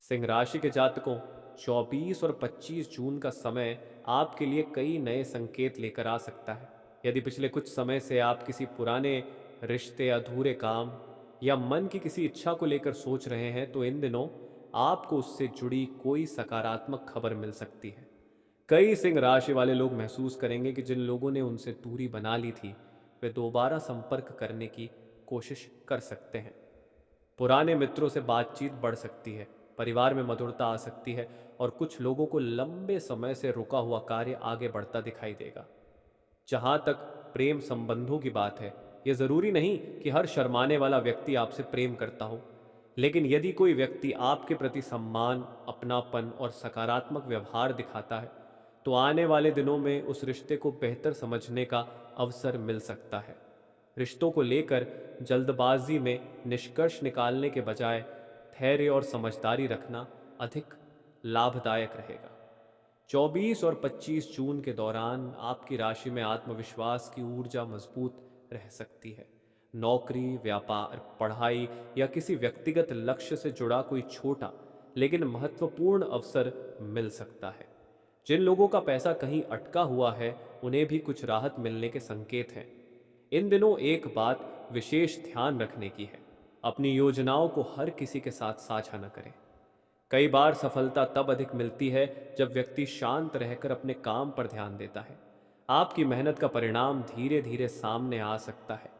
सिंह राशि के जातकों, 24 और 25 जून का समय आपके लिए कई नए संकेत लेकर आ सकता है। यदि पिछले कुछ समय से आप किसी पुराने रिश्ते, अधूरे काम या मन की किसी इच्छा को लेकर सोच रहे हैं, तो इन दिनों आपको उससे जुड़ी कोई सकारात्मक खबर मिल सकती है। कई सिंह राशि वाले लोग महसूस करेंगे कि जिन लोगों ने उनसे दूरी बना ली थी, वे दोबारा संपर्क करने की कोशिश कर सकते हैं। पुराने मित्रों से बातचीत बढ़ सकती है, परिवार में मधुरता आ सकती है और कुछ लोगों को लंबे समय से रुका हुआ कार्य आगे बढ़ता दिखाई देगा। जहां तक प्रेम संबंधों की बात है, यह जरूरी नहीं कि हर शर्माने वाला व्यक्ति आपसे प्रेम करता हो, लेकिन यदि कोई व्यक्ति आपके प्रति सम्मान, अपनापन और सकारात्मक व्यवहार दिखाता है, तो आने वाले दिनों में उस रिश्ते को बेहतर समझने का अवसर मिल सकता है। रिश्तों को लेकर जल्दबाजी में निष्कर्ष निकालने के बजाय धैर्य और समझदारी रखना अधिक लाभदायक रहेगा। 24 और 25 जून के दौरान आपकी राशि में आत्मविश्वास की ऊर्जा मजबूत रह सकती है। नौकरी, व्यापार, पढ़ाई या किसी व्यक्तिगत लक्ष्य से जुड़ा कोई छोटा लेकिन महत्वपूर्ण अवसर मिल सकता है। जिन लोगों का पैसा कहीं अटका हुआ है, उन्हें भी कुछ राहत मिलने के संकेत हैं। इन दिनों एक बात विशेष ध्यान रखने की है, अपनी योजनाओं को हर किसी के साथ साझा न करें। कई बार सफलता तब अधिक मिलती है जब व्यक्ति शांत रहकर अपने काम पर ध्यान देता है। आपकी मेहनत का परिणाम धीरे धीरे सामने आ सकता है।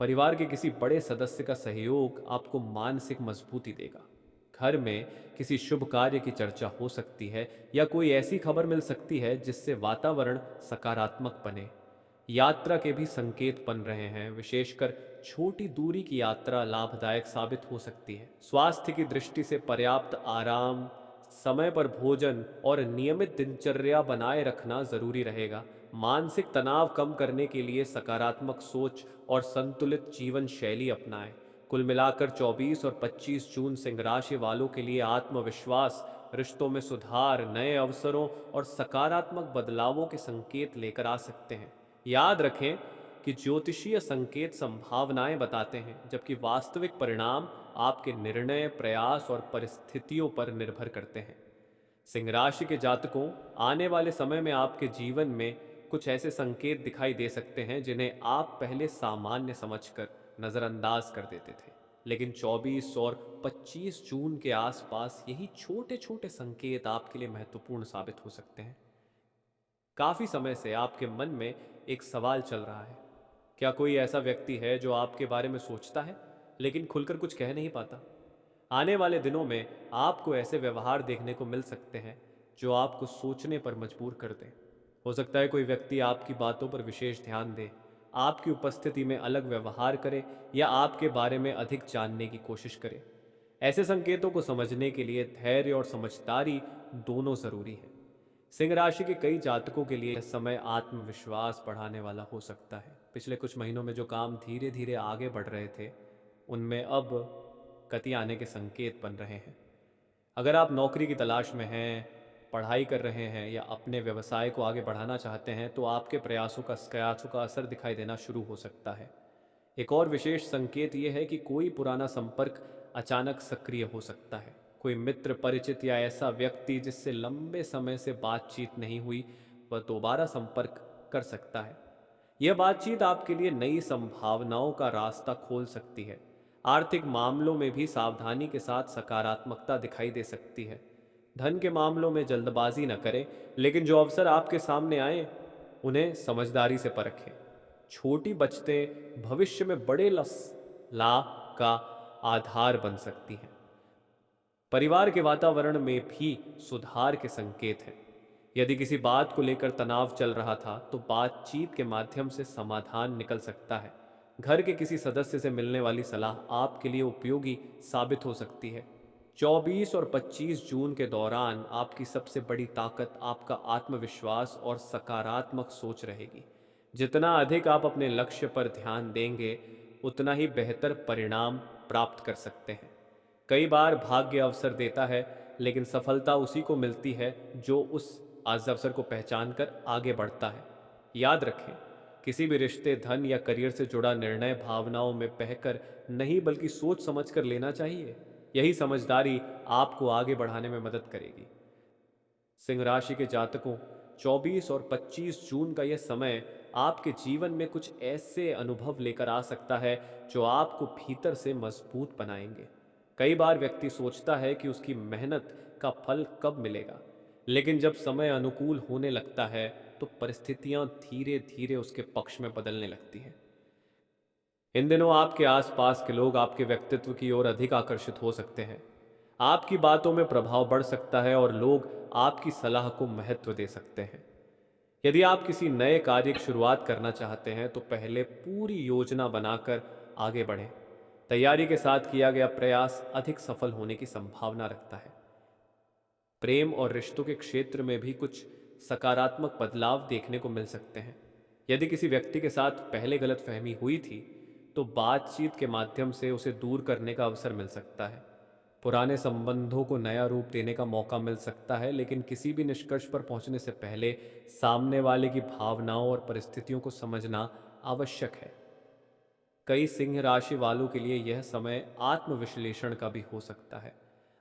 परिवार के किसी बड़े सदस्य का सहयोग आपको मानसिक मजबूती देगा। घर में किसी शुभ कार्य की चर्चा हो सकती है या कोई ऐसी खबर मिल सकती है जिससे वातावरण सकारात्मक बने। यात्रा के भी संकेत बन रहे हैं, विशेषकर छोटी दूरी की यात्रा लाभदायक साबित हो सकती है। स्वास्थ्य की दृष्टि से पर्याप्त आराम, समय पर भोजन और नियमित दिनचर्या बनाए रखना जरूरी रहेगा। मानसिक तनाव कम करने के लिए सकारात्मक सोच और संतुलित जीवन शैली अपनाएं। कुल मिलाकर 24 और 25 जून सिंह राशि वालों के लिए आत्मविश्वास, रिश्तों में सुधार, नए अवसरों और सकारात्मक बदलावों के संकेत लेकर आ सकते हैं। याद रखें कि ज्योतिषीय संकेत संभावनाएं बताते हैं, जबकि वास्तविक परिणाम आपके निर्णय, प्रयास और परिस्थितियों पर निर्भर करते हैं। सिंह राशि के जातकों, आने वाले समय में आपके जीवन में कुछ ऐसे संकेत दिखाई दे सकते हैं जिन्हें आप पहले सामान्य समझकर नजरअंदाज कर देते थे, लेकिन 24 और 25 जून के आसपास यही छोटे छोटे संकेत आपके लिए महत्वपूर्ण साबित हो सकते हैं। काफी समय से आपके मन में एक सवाल चल रहा है। क्या कोई ऐसा व्यक्ति है जो आपके बारे में सोचता है लेकिन खुलकर कुछ कह नहीं पाता? आने वाले दिनों में आपको ऐसे व्यवहार देखने को मिल सकते हैं जो आपको सोचने पर मजबूर कर दें। हो सकता है कोई व्यक्ति आपकी बातों पर विशेष ध्यान दे, आपकी उपस्थिति में अलग व्यवहार करे या आपके बारे में अधिक जानने की कोशिश करे। ऐसे संकेतों को समझने के लिए धैर्य और समझदारी दोनों जरूरी है। सिंह राशि के कई जातकों के लिए यह समय आत्मविश्वास बढ़ाने वाला हो सकता है। पिछले कुछ महीनों में जो काम धीरे धीरे आगे बढ़ रहे थे, उनमें अब गति आने के संकेत बन रहे हैं। अगर आप नौकरी की तलाश में हैं, पढ़ाई कर रहे हैं या अपने व्यवसाय को आगे बढ़ाना चाहते हैं, तो आपके प्रयासों का असर दिखाई देना शुरू हो सकता है। एक और विशेष संकेत ये है कि कोई पुराना संपर्क अचानक सक्रिय हो सकता है। कोई मित्र, परिचित या ऐसा व्यक्ति जिससे लंबे समय से बातचीत नहीं हुई, वह दोबारा संपर्क कर सकता है। यह बातचीत आपके लिए नई संभावनाओं का रास्ता खोल सकती है। आर्थिक मामलों में भी सावधानी के साथ सकारात्मकता दिखाई दे सकती है। धन के मामलों में जल्दबाजी न करें, लेकिन जो अवसर आपके सामने आए, उन्हें समझदारी से परखें। छोटी बचतें भविष्य में बड़े लाभ का आधार बन सकती हैं। परिवार के वातावरण में भी सुधार के संकेत हैं। यदि किसी बात को लेकर तनाव चल रहा था, तो बातचीत के माध्यम से समाधान निकल सकता है। घर के किसी सदस्य से मिलने वाली सलाह आपके लिए उपयोगी साबित हो सकती है। 24 और 25 जून के दौरान आपकी सबसे बड़ी ताकत आपका आत्मविश्वास और सकारात्मक सोच रहेगी। जितना अधिक आप अपने लक्ष्य पर ध्यान देंगे, उतना ही बेहतर परिणाम प्राप्त कर सकते हैं। कई बार भाग्य अवसर देता है, लेकिन सफलता उसी को मिलती है जो उस आज अवसर को पहचान कर आगे बढ़ता है। याद रखें, किसी भी रिश्ते, धन या करियर से जुड़ा निर्णय भावनाओं में बहकर नहीं, बल्कि सोच समझ कर लेना चाहिए। यही समझदारी आपको आगे बढ़ाने में मदद करेगी। सिंह राशि के जातकों, 24 और 25 जून का यह समय आपके जीवन में कुछ ऐसे अनुभव लेकर आ सकता है जो आपको भीतर से मजबूत बनाएंगे। कई बार व्यक्ति सोचता है कि उसकी मेहनत का फल कब मिलेगा, लेकिन जब समय अनुकूल होने लगता है तो परिस्थितियां धीरे धीरे उसके पक्ष में बदलने लगती हैं। इन दिनों आपके आसपास के लोग आपके व्यक्तित्व की ओर अधिक आकर्षित हो सकते हैं। आपकी बातों में प्रभाव बढ़ सकता है और लोग आपकी सलाह को महत्व दे सकते हैं। यदि आप किसी नए कार्य की शुरुआत करना चाहते हैं तो पहले पूरी योजना बनाकर आगे बढ़ें। तैयारी के साथ किया गया प्रयास अधिक सफल होने की संभावना रखता है। प्रेम और रिश्तों के क्षेत्र में भी कुछ सकारात्मक बदलाव देखने को मिल सकते हैं। यदि किसी व्यक्ति के साथ पहले गलतफहमी हुई थी तो बातचीत के माध्यम से उसे दूर करने का अवसर मिल सकता है। पुराने संबंधों को नया रूप देने का मौका मिल सकता है, लेकिन किसी भी निष्कर्ष पर पहुंचने से पहले सामने वाले की भावनाओं और परिस्थितियों को समझना आवश्यक है। कई सिंह राशि वालों के लिए यह समय आत्मविश्लेषण का भी हो सकता है।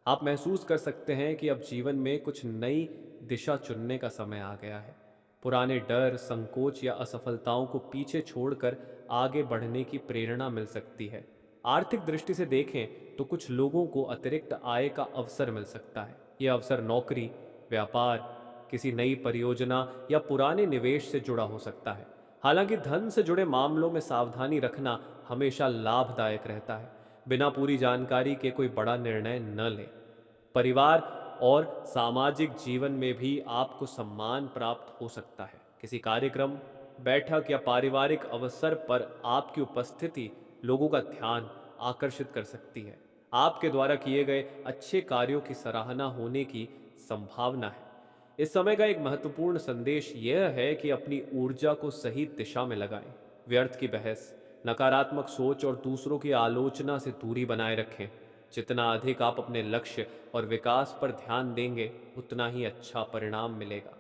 आप महसूस कर सकते हैं कि अब जीवन में कुछ नई दिशा चुनने का समय आ गया है। पुराने डर, संकोच या असफलताओं को पीछे छोड़कर आगे बढ़ने की प्रेरणा मिल सकती है। आर्थिक दृष्टि से देखें तो कुछ लोगों को अतिरिक्त आय का अवसर मिल सकता है। यह अवसर नौकरी, व्यापार, किसी नई परियोजना या पुराने निवेश से जुड़ा हो सकता है। हालांकि धन से जुड़े मामलों में सावधानी रखना हमेशा लाभदायक रहता है। बिना पूरी जानकारी के कोई बड़ा निर्णय न लें। परिवार और सामाजिक जीवन में भी आपको सम्मान प्राप्त हो सकता है। किसी कार्यक्रम, बैठक या पारिवारिक अवसर पर आपकी उपस्थिति लोगों का ध्यान आकर्षित कर सकती है। आपके द्वारा किए गए अच्छे कार्यों की सराहना होने की संभावना है। इस समय का एक महत्वपूर्ण संदेश यह है कि अपनी ऊर्जा को सही दिशा में लगाएं। व्यर्थ की बहस, नकारात्मक सोच और दूसरों की आलोचना से दूरी बनाए रखें। जितना अधिक आप अपने लक्ष्य और विकास पर ध्यान देंगे, उतना ही अच्छा परिणाम मिलेगा।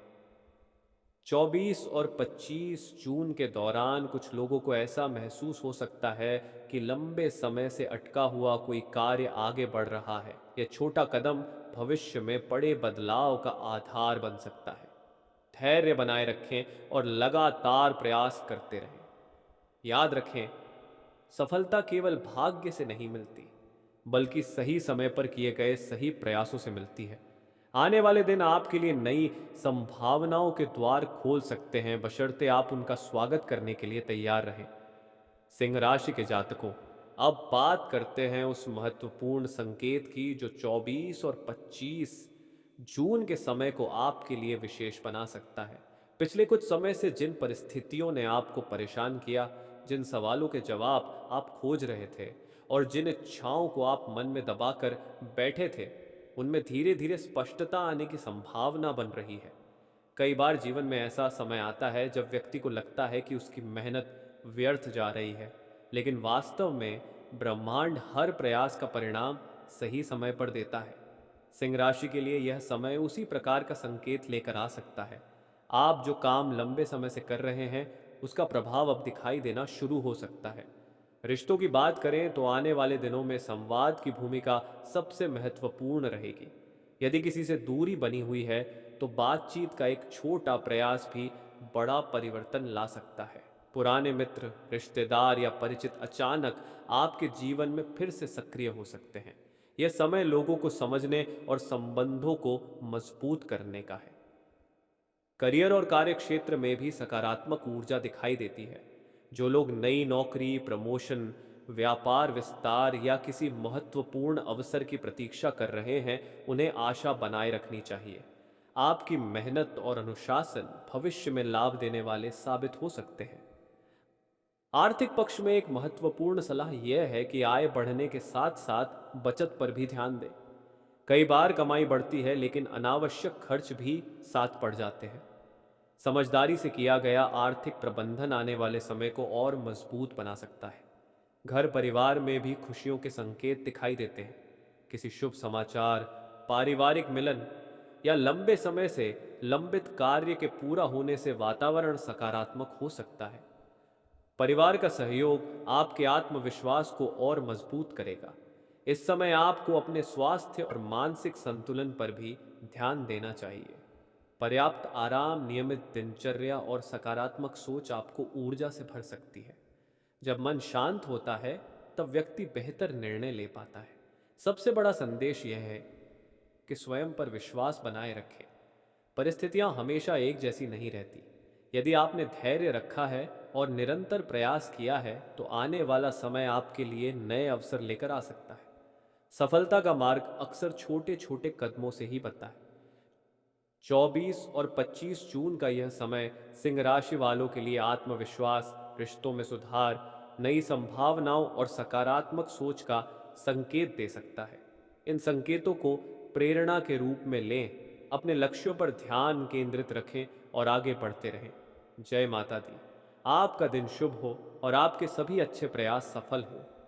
24 और 25 जून के दौरान कुछ लोगों को ऐसा महसूस हो सकता है कि लंबे समय से अटका हुआ कोई कार्य आगे बढ़ रहा है। यह छोटा कदम भविष्य में बड़े बदलाव का आधार बन सकता है। धैर्य बनाए रखें और लगातार प्रयास करते रहें। याद रखें, सफलता केवल भाग्य से नहीं मिलती, बल्कि सही समय पर किए गए सही प्रयासों से मिलती है। आने वाले दिन आपके लिए नई संभावनाओं के द्वार खोल सकते हैं, बशर्ते आप उनका स्वागत करने के लिए तैयार रहें। सिंह राशि के जातकों, अब बात करते हैं उस महत्वपूर्ण संकेत की जो 24 और 25 जून के समय को आपके लिए विशेष बना सकता है। पिछले कुछ समय से जिन परिस्थितियों ने आपको परेशान किया, जिन सवालों के जवाब आप खोज रहे थे और जिन इच्छाओं को आप मन में दबाकर बैठे थे, उनमें धीरे धीरे स्पष्टता आने की संभावना बन रही है। कई बार जीवन में ऐसा समय आता है जब व्यक्ति को लगता है कि उसकी मेहनत व्यर्थ जा रही है, लेकिन वास्तव में ब्रह्मांड हर प्रयास का परिणाम सही समय पर देता है। सिंह राशि के लिए यह समय उसी प्रकार का संकेत लेकर आ सकता है। आप जो काम लंबे समय से कर रहे हैं, उसका प्रभाव अब दिखाई देना शुरू हो सकता है। रिश्तों की बात करें तो आने वाले दिनों में संवाद की भूमिका सबसे महत्वपूर्ण रहेगी। यदि किसी से दूरी बनी हुई है तो बातचीत का एक छोटा प्रयास भी बड़ा परिवर्तन ला सकता है। पुराने मित्र, रिश्तेदार या परिचित अचानक आपके जीवन में फिर से सक्रिय हो सकते हैं। यह समय लोगों को समझने और संबंधों को मजबूत करने का है। करियर और कार्य क्षेत्र में भी सकारात्मक ऊर्जा दिखाई देती है। जो लोग नई नौकरी, प्रमोशन, व्यापार विस्तार या किसी महत्वपूर्ण अवसर की प्रतीक्षा कर रहे हैं, उन्हें आशा बनाए रखनी चाहिए। आपकी मेहनत और अनुशासन भविष्य में लाभ देने वाले साबित हो सकते हैं। आर्थिक पक्ष में एक महत्वपूर्ण सलाह यह है कि आय बढ़ने के साथ साथ बचत पर भी ध्यान दें। कई बार कमाई बढ़ती है लेकिन अनावश्यक खर्च भी साथ पड़ जाते हैं। समझदारी से किया गया आर्थिक प्रबंधन आने वाले समय को और मजबूत बना सकता है। घर परिवार में भी खुशियों के संकेत दिखाई देते हैं। किसी शुभ समाचार, पारिवारिक मिलन या लंबे समय से लंबित कार्य के पूरा होने से वातावरण सकारात्मक हो सकता है। परिवार का सहयोग आपके आत्मविश्वास को और मजबूत करेगा। इस समय आपको अपने स्वास्थ्य और मानसिक संतुलन पर भी ध्यान देना चाहिए। पर्याप्त आराम, नियमित दिनचर्या और सकारात्मक सोच आपको ऊर्जा से भर सकती है। जब मन शांत होता है, तब व्यक्ति बेहतर निर्णय ले पाता है। सबसे बड़ा संदेश यह है कि स्वयं पर विश्वास बनाए रखें। परिस्थितियां हमेशा एक जैसी नहीं रहती। यदि आपने धैर्य रखा है और निरंतर प्रयास किया है, तो आने वाला समय आपके लिए नए अवसर लेकर आ सकता है। सफलता का मार्ग अक्सर छोटे छोटे कदमों से ही बनता है। 24 और 25 जून का यह समय सिंह राशि वालों के लिए आत्मविश्वास, रिश्तों में सुधार, नई संभावनाओं और सकारात्मक सोच का संकेत दे सकता है। इन संकेतों को प्रेरणा के रूप में लें, अपने लक्ष्यों पर ध्यान केंद्रित रखें और आगे बढ़ते रहें। जय माता दी। आपका दिन शुभ हो और आपके सभी अच्छे प्रयास सफल हों।